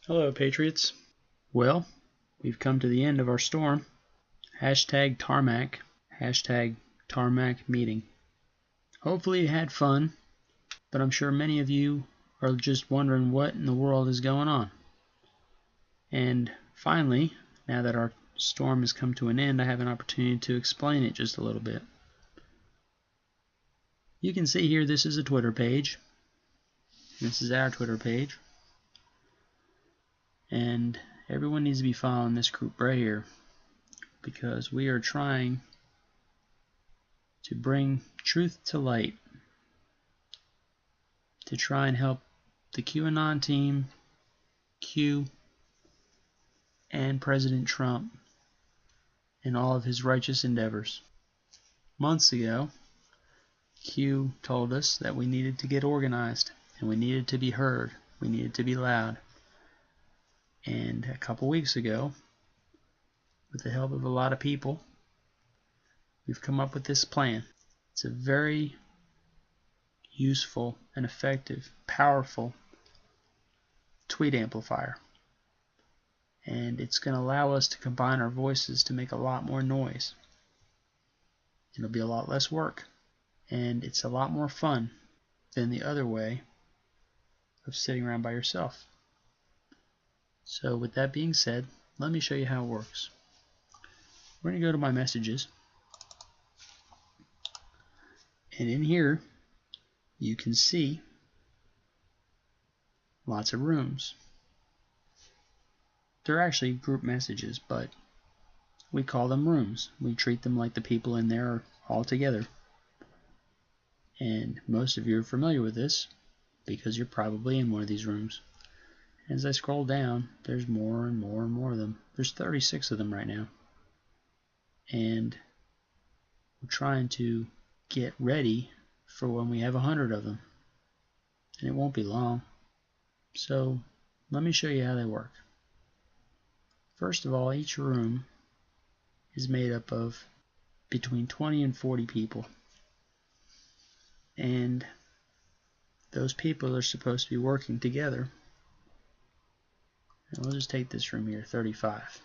Hello, Patriots. Well, we've come to the end of our storm. Hashtag Tarmac. Hashtag Tarmac meeting. Hopefully you had fun, but I'm sure many of you are just wondering what in the world is going on. And finally, now that our storm has come to an end, I have an opportunity to explain it just a little bit. You can see here this is a Twitter page. This is our Twitter page. And everyone needs to be following this group right here, because we are trying to bring truth to light, to try and help the QAnon team, Q, and President Trump in all of his righteous endeavors. Months ago, Q told us that we needed to get organized, and we needed to be heard, we needed to be loud. And a couple weeks ago, with the help of a lot of people, we've come up with this plan. It's a very useful and effective, powerful tweet amplifier. And it's going to allow us to combine our voices to make a lot more noise. It'll be a lot less work. And it's a lot more fun than the other way of sitting around by yourself. So with that being said, let me show you how it works. We're going to go to my messages. And in here, you can see lots of rooms. They're actually group messages, but we call them rooms. We treat them like the people in there are all together. And most of you are familiar with this because you're probably in one of these rooms. As I scroll down, there's more and more and more of them. There's 36 of them right now. And we're trying to get ready for when we have 100 of them. And it won't be long. So let me show you how they work. First of all, each room is made up of between 20 and 40 people. And those people are supposed to be working together. And we'll just take this room here, 35.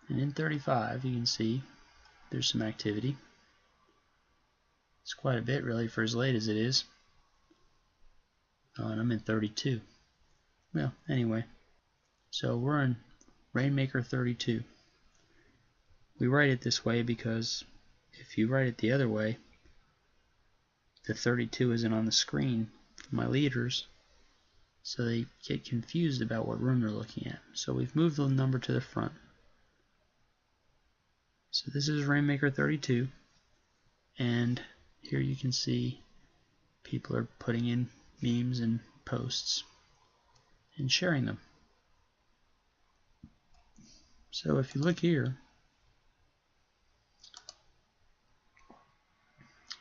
And in 35, you can see there's some activity. It's quite a bit, really, for as late as it is. Oh, and I'm in 32. Well, anyway. So we're in Rainmaker 32. We write it this way because if you write it the other way, the 32 isn't on the screen for my leaders, so they get confused about what room they're looking at. So we've moved the number to the front. So this is Rainmaker 32, and here you can see people are putting in memes and posts and sharing them. So if you look here,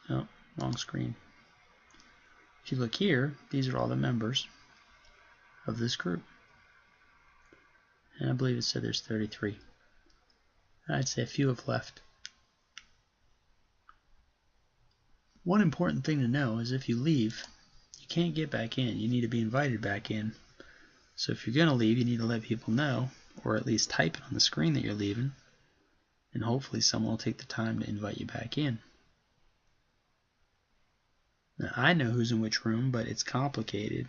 oh, wrong screen. If you look here, these are all the members of this group. And I believe it said there's 33. I'd say a few have left. One important thing to know is if you leave, you can't get back in. You need to be invited back in. So if you're going to leave, you need to let people know, or at least type it on the screen that you're leaving, and hopefully someone will take the time to invite you back in. Now, I know who's in which room, but it's complicated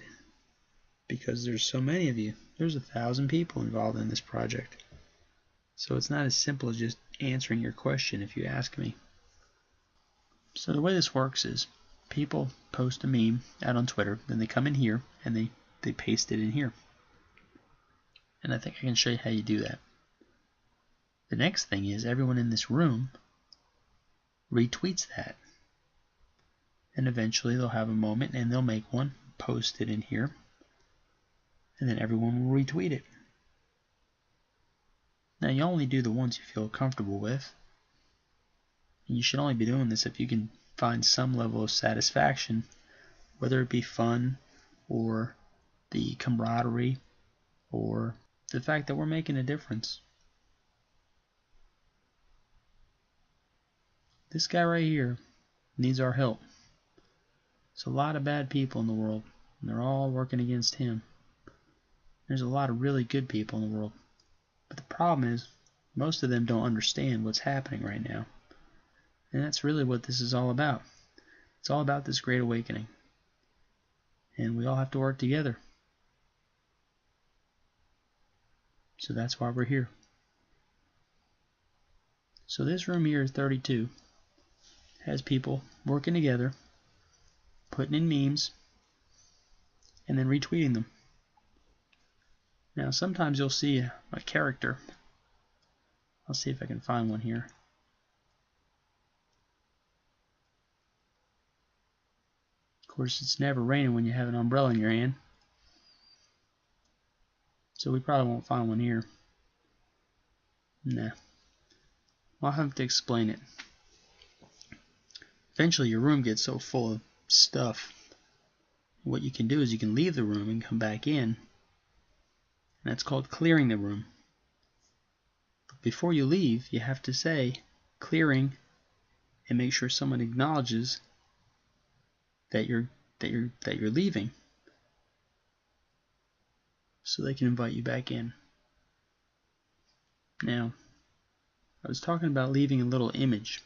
because there's so many of you. There's 1,000 people involved in this project. So it's not as simple as just answering your question if you ask me. So the way this works is people post a meme out on Twitter, then they come in here and they paste it in here. And I think I can show you how you do that. The next thing is everyone in this room retweets that. And eventually they'll have a moment and they'll make one, post it in here, and then everyone will retweet it. Now you only do the ones you feel comfortable with. And you should only be doing this if you can find some level of satisfaction, whether it be fun or the camaraderie or the fact that we're making a difference. This guy right here needs our help. There's a lot of bad people in the world, and they're all working against him. There's a lot of really good people in the world. But the problem is, most of them don't understand what's happening right now. And that's really what this is all about. It's all about this great awakening. And we all have to work together. So that's why we're here. So this room here is 32. Has people working together, putting in memes, and then retweeting them. Now sometimes you'll see a character. I'll see if I can find one here. Of course, it's never raining when you have an umbrella in your hand. So we probably won't find one here. Nah. I'll have to explain it. Eventually your room gets so full of stuff. What you can do is you can leave the room and come back in. And that's called clearing the room. But before you leave, you have to say clearing and make sure someone acknowledges that you're leaving, so they can invite you back in. Now, I was talking about leaving a little image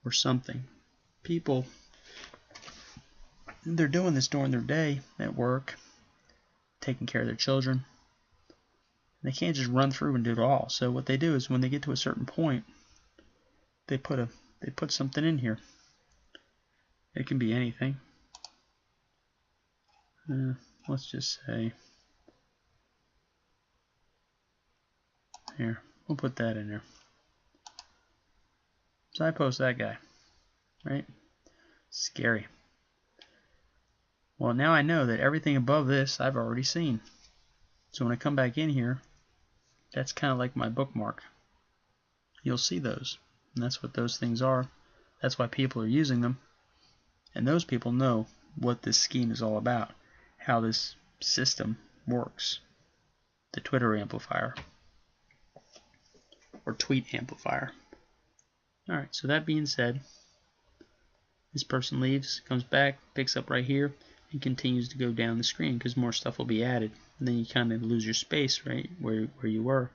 or something. People, they're doing this during their day at work, taking care of their children. They can't just run through and do it all. So what they do is when they get to a certain point, they put something in here. It can be anything. Let's just say, here, we'll put that in there. So I post that guy, right? Scary. Well, now I know that everything above this I've already seen. So when I come back in here, that's kind of like my bookmark. You'll see those. And that's what those things are. That's why people are using them. And those people know what this scheme is all about. How this system works. The Twitter amplifier. Or tweet amplifier. Alright, so that being said, this person leaves, comes back, picks up right here, and continues to go down the screen because more stuff will be added. And then you kind of lose your space right where you were.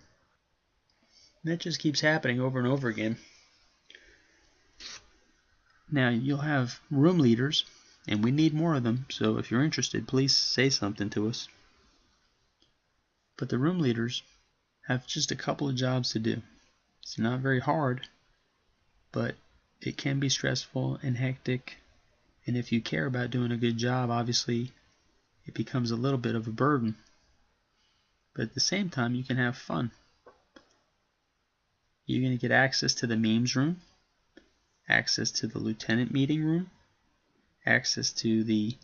And that just keeps happening over and over again. Now you'll have room leaders, and we need more of them, so if you're interested, please say something to us. But the room leaders have just a couple of jobs to do. It's not very hard, but it can be stressful and hectic, and if you care about doing a good job, obviously it becomes a little bit of a burden. But at the same time, you can have fun. You're going to get access to the memes room, access to the lieutenant meeting room, access to the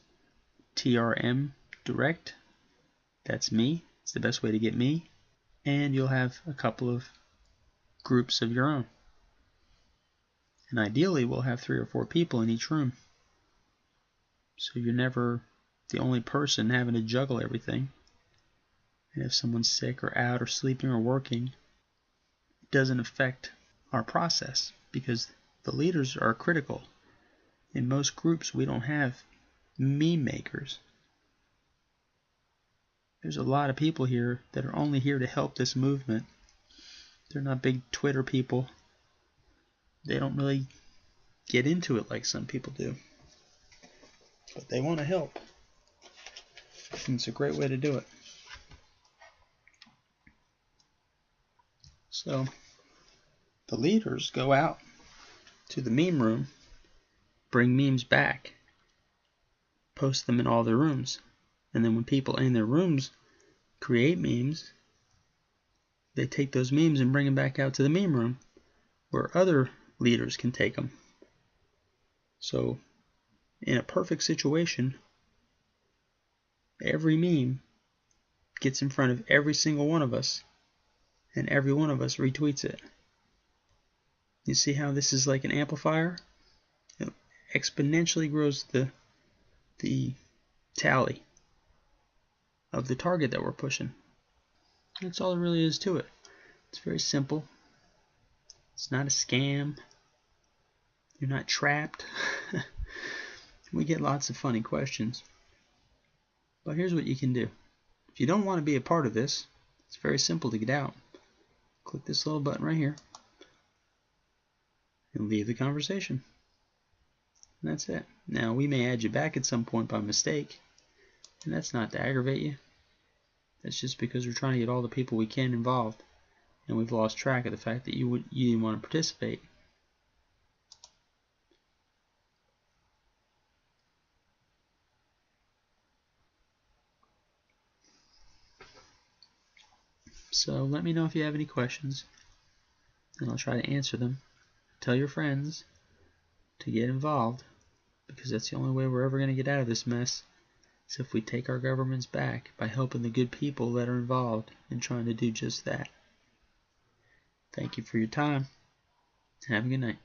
TRM direct. That's me. It's the best way to get me. And you'll have a couple of groups of your own. And ideally, we'll have 3 or 4 people in each room. So you're never the only person having to juggle everything. And if someone's sick or out or sleeping or working, it doesn't affect our process because the leaders are critical. In most groups, we don't have meme makers. There's a lot of people here that are only here to help this movement. They're not big Twitter people. They don't really get into it like some people do. But they want to help. And it's a great way to do it. So, the leaders go out to the meme room, bring memes back, post them in all their rooms. And then when people in their rooms create memes, they take those memes and bring them back out to the meme room where other leaders can take them. So, in a perfect situation, every meme gets in front of every single one of us, and every one of us retweets it. You see how this is like an amplifier? It exponentially grows the tally of the target that we're pushing. That's all there really is to it. It's very simple. It's not a scam. You're not trapped. We get lots of funny questions. But here's what you can do. If you don't want to be a part of this, it's very simple to get out. Click this little button right here and leave the conversation. And that's it. Now, we may add you back at some point by mistake, and that's not to aggravate you. That's just because we're trying to get all the people we can involved, and we've lost track of the fact that you didn't want to participate. So let me know if you have any questions, and I'll try to answer them. Tell your friends to get involved, because that's the only way we're ever going to get out of this mess, is if we take our governments back by helping the good people that are involved in trying to do just that. Thank you for your time, and have a good night.